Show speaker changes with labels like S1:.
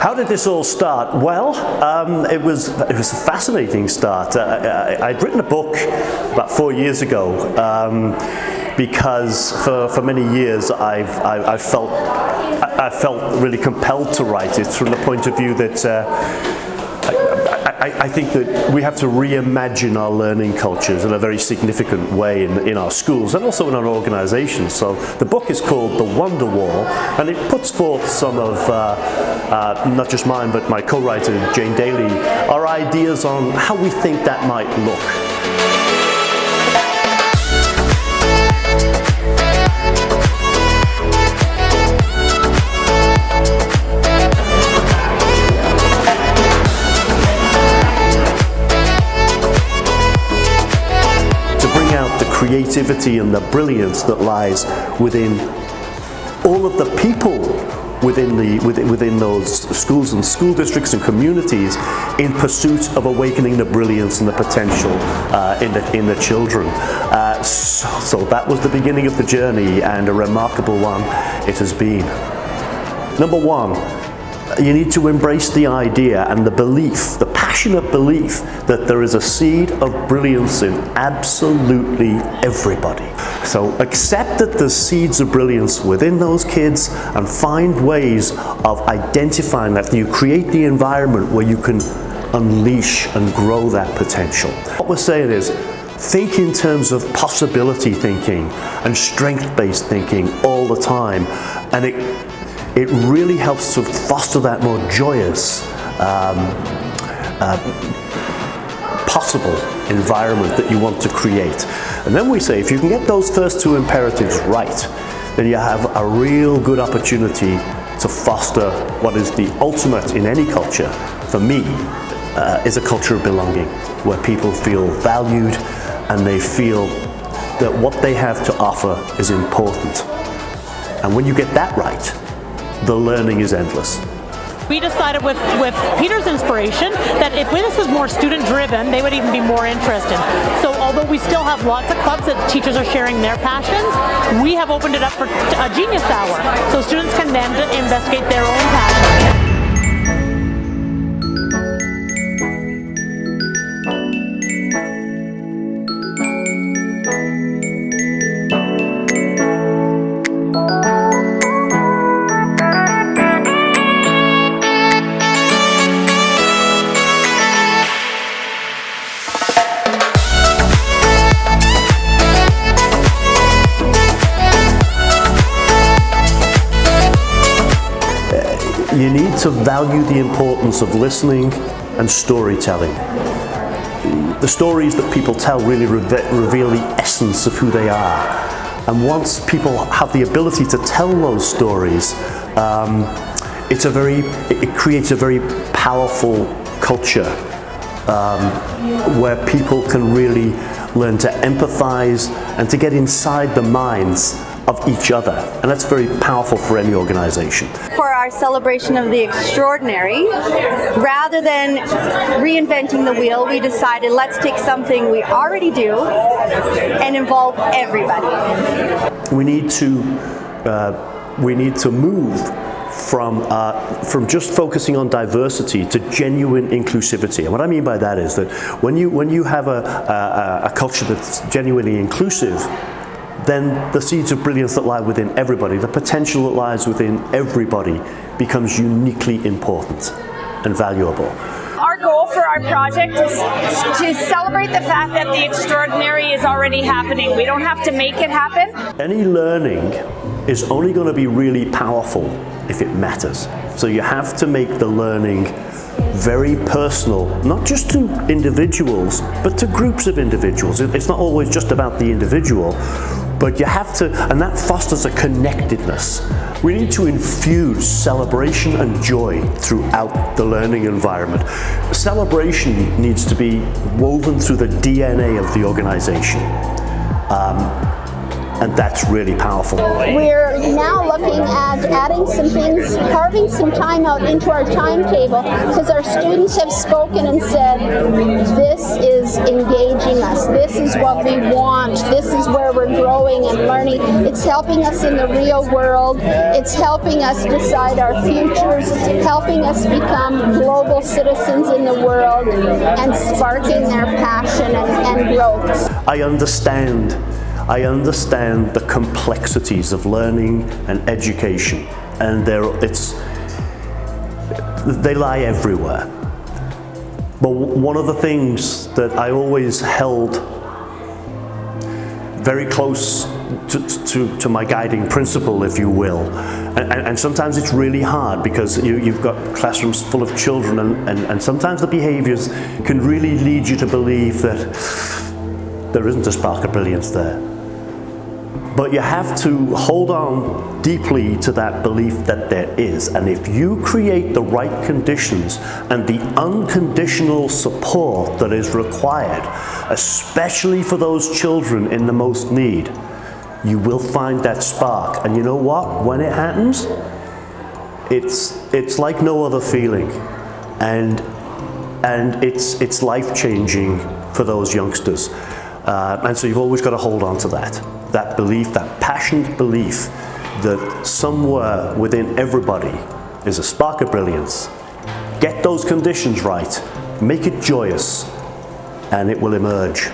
S1: How did this all start? Well, it was a fascinating start. I'd written a book about 4 years ago because for many years I felt really compelled to write it from the point of view that I think that we have to reimagine our learning cultures in a very significant way in our schools and also in our organizations. So the book is called The Wonder Wall, and it puts forth some of, not just mine, but my co-writer Jane Daly, our ideas on how we think that might look. Creativity and the brilliance that lies within all of the people within those schools and school districts and communities in pursuit of awakening the brilliance and the potential in the children. So that was the beginning of the journey, and a remarkable one it has been. Number one, you need to embrace the idea and the belief, the passionate belief, that there is a seed of brilliance in absolutely everybody. So accept that there's seeds of brilliance within those kids and find ways of identifying that. You create the environment where you can unleash and grow that potential. What we're saying is, think in terms of possibility thinking and strength-based thinking all the time, and it really helps to foster that more joyous, possible environment that you want to create. And then we say, if you can get those first two imperatives right, then you have a real good opportunity to foster what is the ultimate in any culture, for me, is a culture of belonging, where people feel valued and they feel that what they have to offer is important. And when you get that right, the learning is endless.
S2: We decided with Peter's inspiration that if this was more student-driven, they would even be more interested. So although we still have lots of clubs that teachers are sharing their passions, we have opened it up for a Genius Hour, so students can then investigate their own passions.
S1: You need to value the importance of listening and storytelling. The stories that people tell really reveal the essence of who they are. And once people have the ability to tell those stories, it creates a very powerful culture where people can really learn to empathize and to get inside the minds of each other, and that's very powerful for any organization.
S3: For our celebration of the extraordinary, rather than reinventing the wheel, we decided let's take something we already do and involve everybody.
S1: We need to move from just focusing on diversity to genuine inclusivity. And what I mean by that is that when you have a culture that's genuinely inclusive, then the seeds of brilliance that lie within everybody, the potential that lies within everybody, becomes uniquely important and valuable.
S4: Our goal for our project is to celebrate the fact that the extraordinary is already happening. We don't have to make it happen.
S1: Any learning is only going to be really powerful if it matters. So you have to make the learning very personal, not just to individuals, but to groups of individuals. It's not always just about the individual, but you have to, and that fosters a connectedness. We need to infuse celebration and joy throughout the learning environment. Celebration needs to be woven through the DNA of the organization. And that's really powerful.
S5: We're now looking at adding some things, carving some time out into our timetable, because our students have spoken and said, this is engaging us, this is what we want, this is where we're growing. growing and learning. It's helping us in the real world. It's helping us decide our futures, helping us become global citizens in the world, and sparking their passion and growth.
S1: I understand the complexities of learning and education, and they lie everywhere. But one of the things that I always held very close to my guiding principle, if you will, and sometimes it's really hard because you've got classrooms full of children, and sometimes the behaviors can really lead you to believe that there isn't a spark of brilliance there. But you have to hold on deeply to that belief that there is. And if you create the right conditions and the unconditional support that is required, especially for those children in the most need, you will find that spark. And you know what? When it happens, it's like no other feeling. And it's life-changing for those youngsters. And so you've always got to hold on to that belief, that passionate belief that somewhere within everybody is a spark of brilliance. Get those conditions right, make it joyous, and it will emerge.